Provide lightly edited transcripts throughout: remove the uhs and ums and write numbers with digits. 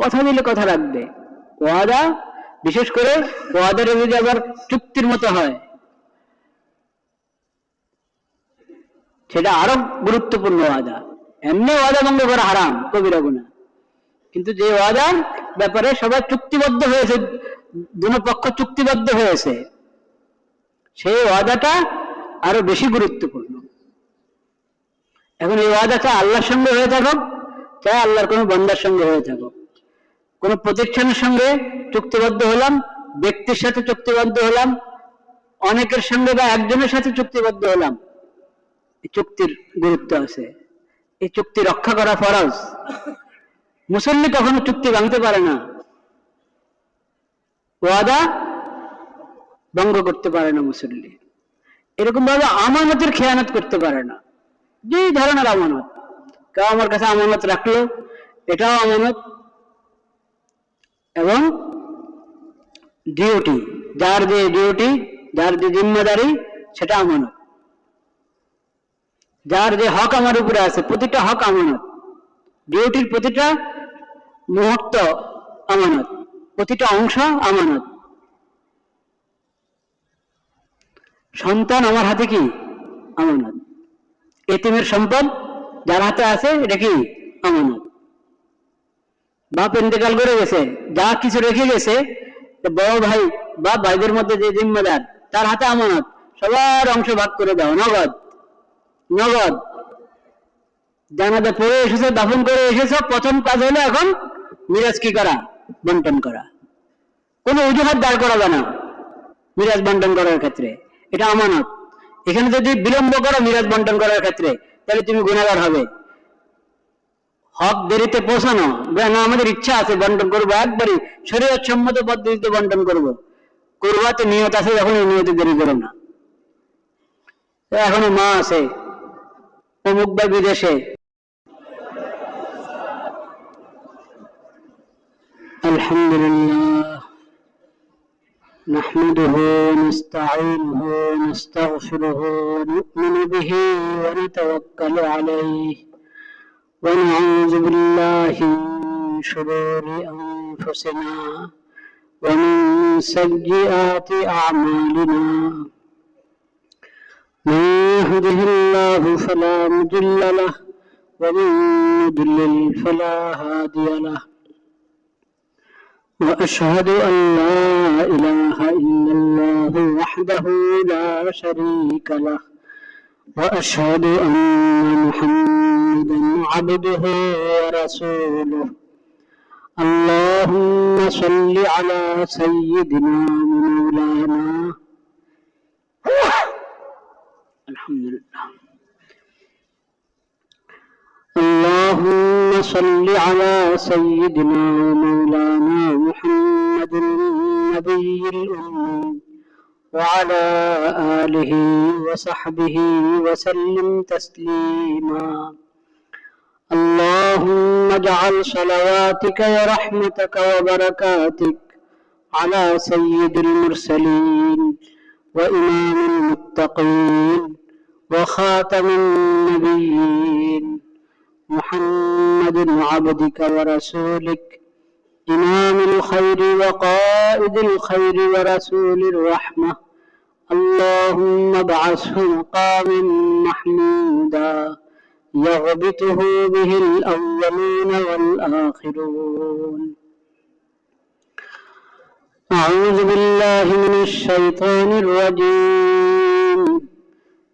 কথা দিলে কথা রাখবে। ওয়াদা, বিশেষ করে ওয়াদাটা যদি আবার চুক্তির মতো হয়, সেটা আরো গুরুত্বপূর্ণ ওয়াদা। এমনি ওয়াদা ভঙ্গ করা হারাম, কবিরা গুনাহ। কিন্তু যে ওয়াদার ব্যাপারে সবাই চুক্তিবদ্ধ হয়েছে, দুনো পক্ষ চুক্তিবদ্ধ হয়েছে, সেই ওয়াদাটা আরো বেশি গুরুত্বপূর্ণ। এখন এই ওয়াদাটা আল্লাহর সঙ্গে হয়ে থাকুক, চাই আল্লাহর কোনো বান্দার সঙ্গে হয়ে থাকুক, কোন প্রতিষ্ঠানের সঙ্গে চুক্তিবদ্ধ হলাম, ব্যক্তির সাথে চুক্তিবদ্ধ হলাম, অনেকের সঙ্গে বা একজনের সাথে চুক্তিবদ্ধ হলাম, এই চুক্তির গুরুত্ব আছে, এই চুক্তি রক্ষা করা ফরজ। মুসল্লি কখনো চুক্তি ভাঙতে পারে না, ওয়াদা ভঙ্গ করতে পারে না মুসল্লি। এরকম ভাবে আমানতের খেয়ানত করতে পারে না। যে ধরনের আমানত, কেউ আমার কাছে আমানত রাখলো, এটাও আমানত। এবং ডিউটি, যার যে ডিউটি, যার যে জিম্মাদারি, সেটা আমানত। যার যে হক আমার উপরে আছে, প্রতিটা হক আমানত। ডিউটির প্রতিটা মুহূর্ত আমানত, প্রতিটা অংশ আমানত। সন্তান আমার হাতে কি? আমানত। এতিমের সম্পদ যার হাতে আছে, এটা কি? আমানত। বাপ ইন্তেকাল করে গেছে, যা কিছু রেখে গেছে, বড় ভাই বা ভাইদের মধ্যে যে জিম্মেদার, তার হাতে আমানত, সবার অংশ ভাগ করে দাও, নগদ। নগদ। জানাজা পড়ে এসেছে, দাফন করে এসেছে, প্রথম কাজ হলো এখন মিরাজ কি করা? বন্টন করা। কোনো অজুহাত দাঁড় করাবে না মিরাজ বন্টন করার ক্ষেত্রে, এটা আমানত। এখানে যদি বিলম্ব করো মিরাজ বন্টন করার ক্ষেত্রে, তাহলে তুমি গুনাহগার হবে। হক দেরিতে পৌঁছানো, না আমাদের ইচ্ছা আছে বন্টন করবো, একবারই শরীয়ত সম্মত পদ্ধতিতে বন্টন করবো, করবাতে নিয়ত আছে, যখন এই নিয়তে দেরি করো না। এখনো মা আছে অমুক বা বিদেশে, আলহামদুলিল্লাহ نحمده ونستعينه ونستغفره ونؤمن به ونتوكل عليه ونعوذ بالله من شرور أنفسنا ومن سيئات أعمالنا من يهده الله فلا مضل له ومن يضلل فلا هادي له وأشهد أن لا إله إلا الله وحده لا شريك له وأشهد أن محمدا عبده ورسوله اللهم صل على سيدنا مولانا الحمد لله اللهم صل على سيدنا مولانا محمد النبي الأمي وعلى آله وصحبه وسلم تسليما اللهم اجعل صلواتك ورحمتك وبركاتك على سيد المرسلين وإمام المتقين وخاتم النبيين محمد عبدك ورسولك إمام الخير وقائد الخير ورسول الرحمة اللهم ابعثه مقاما محمودا يغبطه به الأولون والآخرون أعوذ بالله من الشيطان الرجيم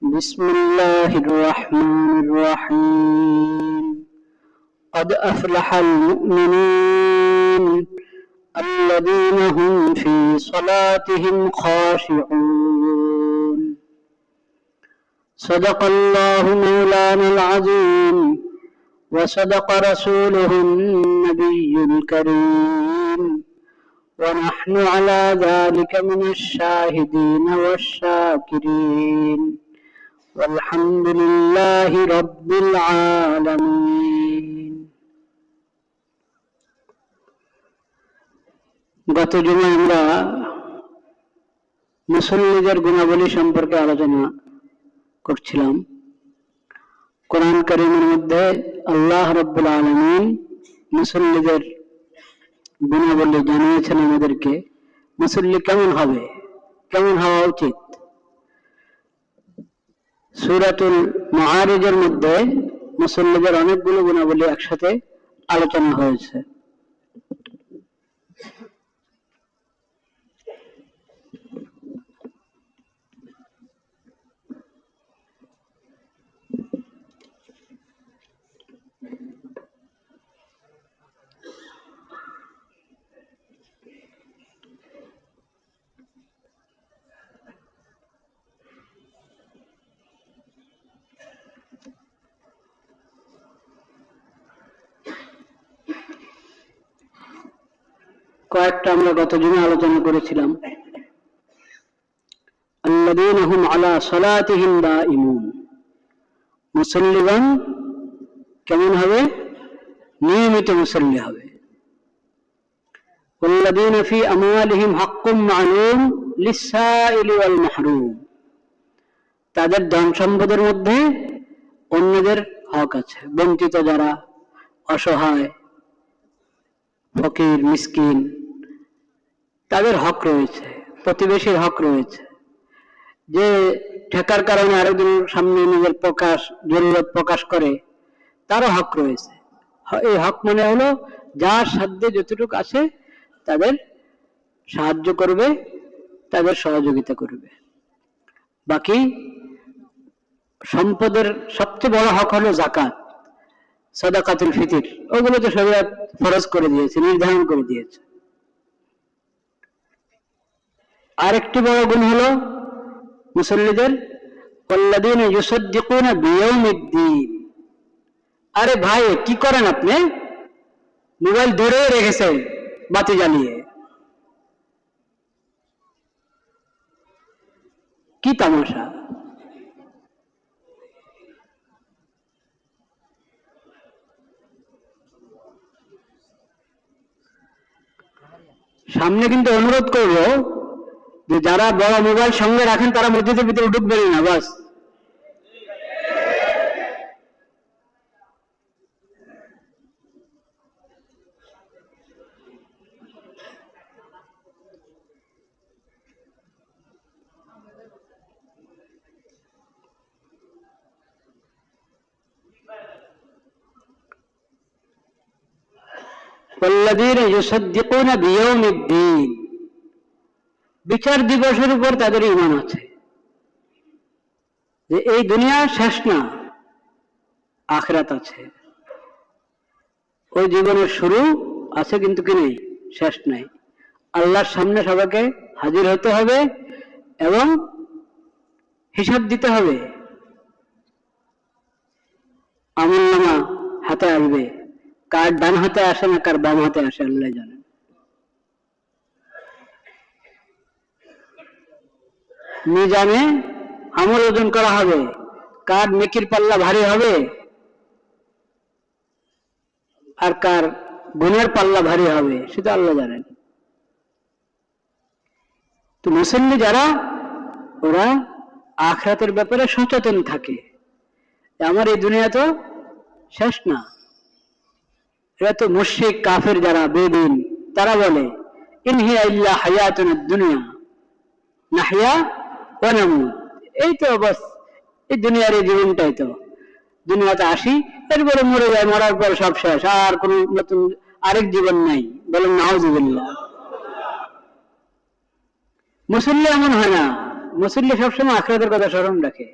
بسم الله الرحمن الرحيم قد أفلح المؤمنون الذين هم في صلاتهم خاشعون صدق الله مولانا العظيم وصدق رسوله النبي الكريم ونحن على ذلك من الشاهدين والشاكرين والحمد لله رب العالمين গত জুমায় আমরা মুসল্লিদের গুণাবলী সম্পর্কে আলোচনা করছিলাম। কোরআন কারীমের মধ্যে আল্লাহ রাব্বুল আলামিন মুসল্লিদের গুণাবলী জানিয়েছেন আমাদেরকে মুসল্লি কেমন হবে, কেমন হওয়া উচিত। সূরাতুল মাআরিজের মধ্যে মুসল্লিদের অনেকগুলো গুণাবলী একসাথে আলোচনা হয়েছে। কয়েকটা আমরা গত দিনে আলোচনা করেছিলাম। আল্লাযীনা হুম আলা সালাতিহিম দাঈমুন, মুসল্লিগণ কেমন হবে? নিয়মিত মুসল্লি হবে। ওয়াল্লাযীনা ফী আমওয়ালিহিম হাক্কুম মা'লুম লিস-সাইলি ওয়াল মাহরুম, তাদের ধন সম্পদের মধ্যে অন্যদের হক আছে। বঞ্চিত যারা, অসহায়, ফকির, মিসকিন, তাদের হক রয়েছে, প্রতিবেশীর হক রয়েছে। যে ঠেকার কারণে আরেকজনের সামনে নিজের জরুরত প্রকাশ করে, তারও হক রয়েছে। এই হক মানে হলো যার সাধ্যে যতটুকু আছে তাদের সাহায্য করবে, তাদের সহযোগিতা করবে। বাকি সম্পদের সবচেয়ে বড় হক হলো যাকাত, সাদাকাতুল ফিতর, ওগুলো তো শরীয়ত ফরজ করে দিয়েছে, নির্ধারণ করে দিয়েছে। আরেকটি বড় গুণ হলো মুসল্লিদের ওয়াল্লাযীনা ইউসাদ্দিকুনা বিয়াউমিদ্দিন। আরে ভাই, কি করেন আপনি? মোবাইল ধরে রেখেছেন বাতি জ্বালিয়ে, কি তামাশা! সামনে কিন্তু অনুরোধ করব যে যারা বড় মোবাইল সঙ্গে রাখেন তারা মসজিদের ভিতরে ঢুকবেন না, বাস। ওয়াল্লাযীনা ইউসাদ্দিকুনা বিয়াউমিদ্দিন, বিচার দিবসের উপর তাদের ঈমান আছে, যে এই দুনিয়া শেষ না, আখিরাত আছে। ওই জীবনের শুরু আছে কিন্তু কি নেই, শেষ নাই। আল্লাহর সামনে সবাইকে হাজির হতে হবে এবং হিসাব দিতে হবে। আমলনামা হাতে আসবে, কার ডান হাতে আসে না কার বাম হাতে আসে আল্লাহ জানেন। মিজানে আমল ওজন করা হবে, কার নেকির পাল্লা ভারী হবে আর কার গুনার পাল্লা ভারী হবে সেটা আল্লাহ জানেন। তো মুসল্লি যারা, ওরা আখিরাতের ব্যাপারে সচেতন থাকে, আমার এই দুনিয়া তো শেষ না। এরা তো মুশরিক কাফের যারা বেদিন, তারা বলে ইন হিয়া ইল্লা হায়াতুনাদ দুনিয়া নাহইয়া ওয়া নামুত, এই তো বাস, এই দুনিয়ার এই জীবনটাই তো, দুনিয়াতে আসি এরপরে মরে যায়, মরার পর সব শেষ, আর কোন নতুন আরেক জীবন নাই। বলেন নাউযুবিল্লাহ। মুসল্লি এমন হয় না, মুসল্লি সবসময় আখিরাতের কথা স্মরণ রাখে,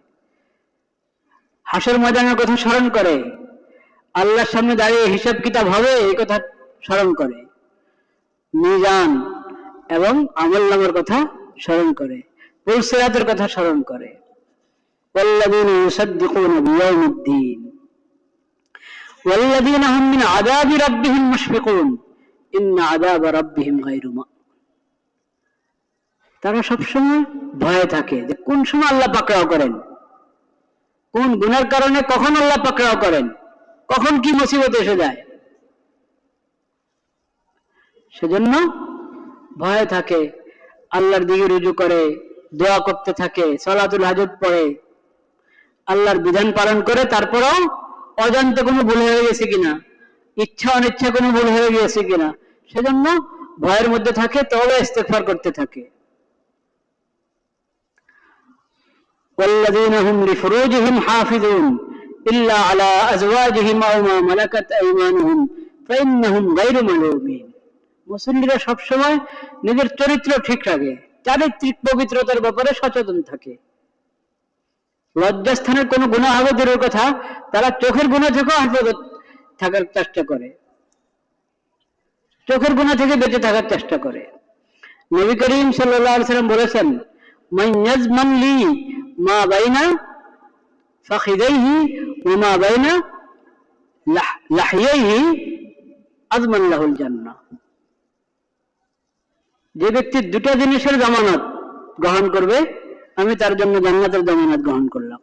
হাসর ময়দানের কথা স্মরণ করে, আল্লাহর সামনে দাঁড়িয়ে হিসাব কিতাব হবে এই কথা স্মরণ করে, মিজান এবং আমলনামার কথা স্মরণ করে, পুলসিরাতের কথা স্মরণ করে। ওয়াল্লাযীনা ইউসাদ্দিকুনা বিয়াউমিদ্দিন ওয়াল্লাযীনা হুম মিন আযাবি রাব্বিহিম মুশফিকুন ইন্না আযাবা রাব্বিহিম গায়রু মা'মুন। তারা সবসময় ভয়ে থাকে যে কোন সময় আল্লাহ পাকড়াও করেন, কোন গুনার কারণে কখন আল্লাহ পাকড়াও করেন, কখন কি মুসিবত এসে যায়। সেজন্য ভয় থাকে, আল্লাহর দিকে রুজু করে, দোয়া করতে থাকে, সালাতুল হাজত পড়ে, আল্লাহর বিধান পালন করে, তারপরেও অজান্তে কোনো ভুল হয়ে গেছে কিনা, ইচ্ছা অনিচ্ছা কোনো ভুল হয়ে গেছে কিনা সেজন্য ভয়ের মধ্যে থাকে, তওবা ইস্তেগফার করতে থাকে। والذين هم لفروجهم حافظون إلا على أزواجهم أو ما ملكت أيمانهم فإنهم غير ملومين। মুসলিমরা সব সময় নিজের চরিত্র ঠিক রাখে, চারিত্রিক পবিত্রতার ব্যাপারে সচেতন থাকে। লজ্জাস্থানের কোনো গুনাহ হবে দূরের কথা, তারা চোখের গুনাহ থেকেও হেফাজত থাকার চেষ্টা করে, চোখের গুনাহ থেকে বেঁচে থাকার চেষ্টা করে। নবী করিম সাল্লাল্লাহু আলাইহি ওয়াসাল্লাম বলেছেন, মান ইয়াজমান লি মা বাইনা ফাখিদাইহি ওয়া মা বাইনা লাহিয়াইহি আযমান লাহুল জান্নাহ। যে ব্যক্তি দুটো জিনিসের জামানত গ্রহণ করবে, আমি তার জন্য জান্নাতের জামানত গ্রহণ করলাম।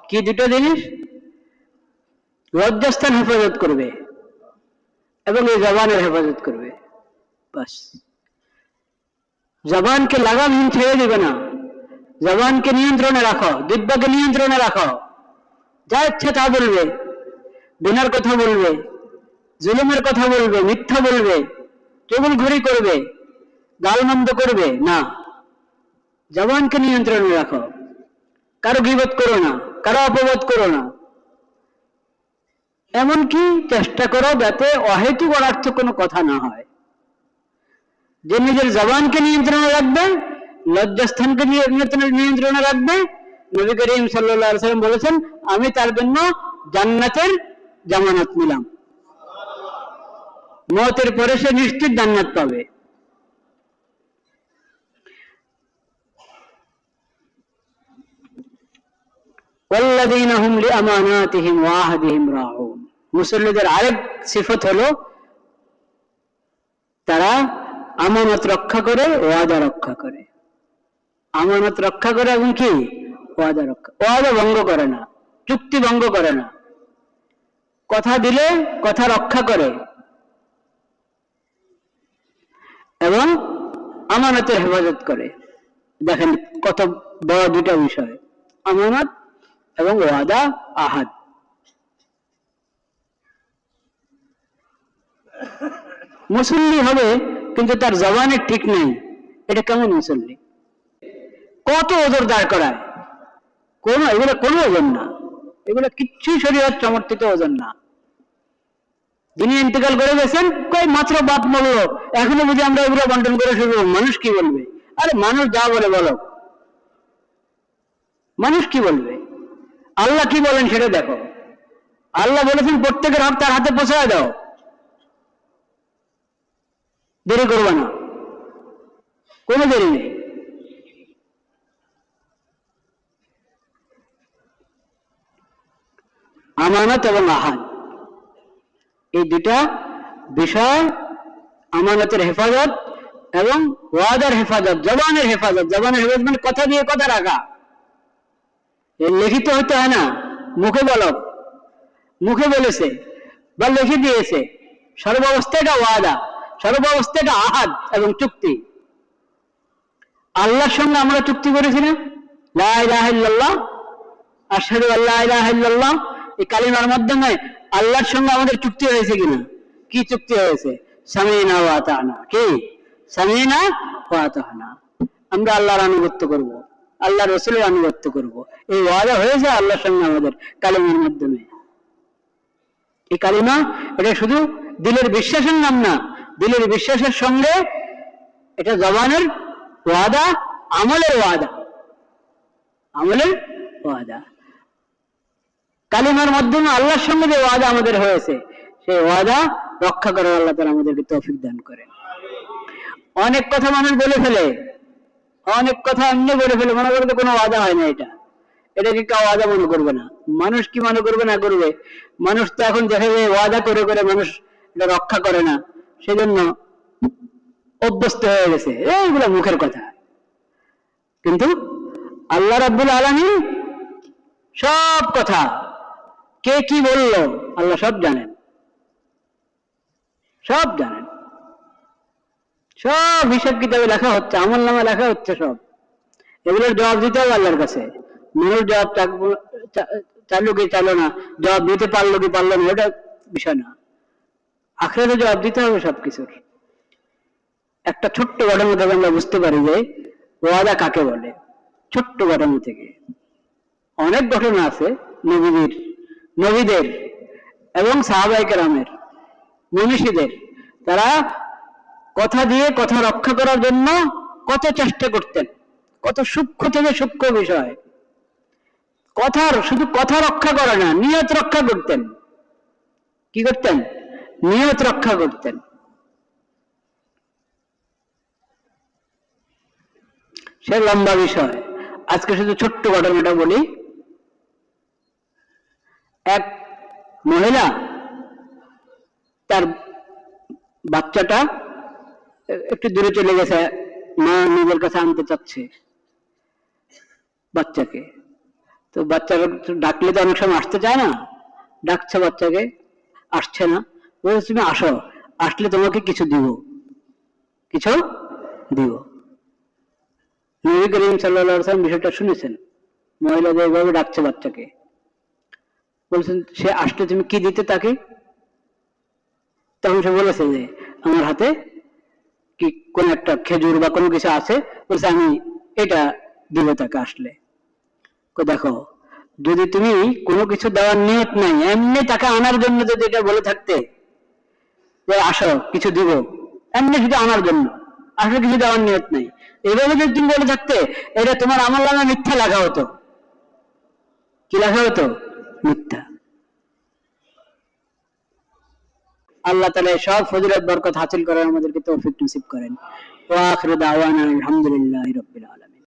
কি দুটো জিনিস? লজ্জাস্থান হেফাজত করবে এবং এই জবানের হেফাজত করবে, বাস। জবানকে লাগামহীন ছেড়ে দিবে না, জবানকে নিয়ন্ত্রণে রাখো, দিব্যাকে নিয়ন্ত্রণে রাখো। যা ইচ্ছে তা বলবে, গুনার কথা বলবে, জুলুমের কথা বলবে, মিথ্যা বলবে, চুগলখড়ি করবে, গালমন্দ করবে না। জবানকে নিয়ন্ত্রণে রাখো, কারো গীবত করো না, কারো অপবাদ করো না। এমনকি চেষ্টা করো যাতে অহেতুক অনার্থক কোনো কথা না হয়। যে নিজের জবানকে নিয়ন্ত্রণে রাখবে, লজ্জাস্থানকে নিয়ন্ত্রণে রাখবে, নবী করিম সাল্লাল্লাহু আলাইহি ওয়াসাল্লাম বলেছেন, আমি তার জন্য জান্নাতের জামানত নিলাম। মওতের পরে সে নিশ্চিত জান্নাত পাবে। والذين هم لأماناتهم وعهدهم راعون। মুসল্লিদের আরেক সিফত হলো তারা আমানত রক্ষা করে, ওয়াদা রক্ষা করে। আমানত রক্ষা করে এবং কি ওয়াদা রক্ষা, ওয়াদা ভঙ্গ করে না, চুক্তি ভঙ্গ করে না, কথা দিলে কথা রক্ষা করে এবং আমানতের হেফাজত করে। দেখেন কত বড় দুটা বিষয়, আমানত এবং ওয়াদা, আহাদ। মুসল্লি হবে কিন্তু তার জবানের ঠিক নেই, এটা কেমন মুসল্লি? কত ওজোর দাঁড় করায়, এগুলো কোনো ওজন না, এগুলো কিচ্ছুই শরীয়ত সমর্থিত ওজন না। যিনি ইন্তেকাল করে গেছেন, কই মাত্র বাপ মরলো, এখনো বুঝি আমরা এগুলো বন্টন করে শুরু, মানুষ কি বলবে? আরে মানুষ যা বলে বলো, মানুষ কি বলবে? আল্লাহ কি বলেন সেটা দেখো। আল্লাহ বলেছেন প্রত্যেকের হক তার হাতে পৌঁছায় দাও, দেরি করবে না, কোনো দেরি নেই। আমানত এবং আহাদ, এই দুটা বিষয়, আমানতের হেফাজত এবং ওয়াদার হেফাজত, জবানের হেফাজত। জবানের হেফাজত মানে কথা দিয়ে কথা রাখা, লিখিত হতে হয় না, মুখে বলো, মুখে বলেছে বা লিখে দিয়েছে, সর্বাবস্থায় এটা ওয়াদা, সর্বাবস্থায় এটা আহাদ এবং চুক্তি। আল্লাহর সঙ্গে আমরা চুক্তি করেছি না, লা ইলাহা ইল্লাল্লাহ, আশহাদু আল্লা ইলাহা ইল্লাল্লাহ, এই কালিমার মাধ্যমে আল্লাহর সঙ্গে আমাদের চুক্তি হয়েছে কিনা? কি চুক্তি হয়েছে? সামিনা ওয়া আতানা। কি? সামিনা ওয়া আতানা। আমরা আল্লাহর আনুগত্য করব, আল্লাহ রাসূলের আনুগত্য করব, এই ওয়াদা হয়েছে আল্লাহর সঙ্গে আমাদের কালিমার মাধ্যমে। এই কালিমা এটা শুধু দিলের বিশ্বাসের নাম না, দিলের বিশ্বাসের সঙ্গে এটা জবানের ওয়াদা, আমলের ওয়াদা, আমলের ওয়াদা। কালিমার মাধ্যমে আল্লাহর সঙ্গে যে ওয়াদা আমাদের হয়েছে, সেই ওয়াদা রক্ষা করার আল্লাহ তাআলা আমাদেরকে তৌফিক দান করেন। অনেক কথা মানুষ বলে ফেলে, অনেক কথা এমনি বলে ফেলে, মনে করে তো কোনো ওয়াদা হয় না, এটাকে কেউ ওয়াদা মনে করবে না। মানুষ কি মনে করবে না করবে? মানুষ তো এখন দেখে যে ওয়াদা করে করে মানুষ এটা রক্ষা করে না, সেজন্য অভ্যস্ত হয়ে গেছে এইগুলো মুখের কথা। কিন্তু আল্লাহ রাব্বুল আলামিন সব কথা, কে কি বললো, আল্লাহ সব জানেন, সব জানেন, সব হিসাব কিতাবে লেখা হচ্ছে, আমল নামা লেখা হচ্ছে সব। এগুলোর জবাব দিতে হবে আল্লাহর কাছে। মানুষ জবাব চাইলো কি চাইলো না, জবাব দিতে পারলো কি পারলো না, ওটা বিষয় না। আখিরাতে জবাব দিতে হবে সবকিছুর। একটা ছোট্ট ঘটনা থেকে আমরা বুঝতে পারি যে ওয়াদা কাকে বলে। ছোট্ট ঘটনা থেকে অনেক ঘটনা আছে নবীদের এবং সাহাবায়ে কেরামের, মনীষীদের, তারা কথা দিয়ে কথা রক্ষা করার জন্য কত চেষ্টা করতেন, কত সূক্ষ্ম থেকে সূক্ষ্ম বিষয়। শুধু কথা রক্ষা করে না, নিয়ত রক্ষা করতেন। কি করতেন? নিয়ত রক্ষা করতেন। সে লম্বা বিষয়, আজকে শুধু ছোট্ট ঘটনাটা বলি। এক মহিলা তার বাচ্চাটা একটু দূরে চলে গেছে, মা নিজের কাছে আনতে চাচ্ছে বাচ্চাকে। তো বাচ্চাকে ডাকলে তো অনেক সময় আসতে চায় না, ডাকছে বাচ্চাকে, আসছে না। বলছে তুমি আসো, আসলে তোমাকে কিছু দিব। নবী করিম সাল্লাল্লাহু আলাইহি ওয়াসাল্লাম বিষয়টা শুনেছেন, মহিলা যেভাবে ডাকছে বাচ্চাকে, বলছেন সে আসলে তুমি কি দিতে তাকে? তখন সে বলেছে যে আমার হাতে কি কোন একটা খেজুর বা কোনো কিছু আছে, বলছে আমি এটা দিব তাকে আসলে। দেখো, যদি তুমি কোনো কিছু দেওয়ার নিয়ত নাই, এমনি তাকে আনার জন্য যদি এটা বলে থাকতে যে আসো কিছু দিব, এমনি শুধু আনার জন্য, আসলে কিছু দেওয়ার নিয়ত নাই, এইভাবে যদি তুমি বলে থাকতে, এটা তোমার আমলনামে মিথ্যা লেখা হতো। কি লেখা হতো? মিথ্যা। আল্লাহ তাআলা সব ফজিলত বরকত হাসিল করার আমাদেরকে তৌফিক নসিব করেন। ওয়া আখিরু দাওয়ানা আলহামদুলিল্লাহি রাব্বিল আলামিন।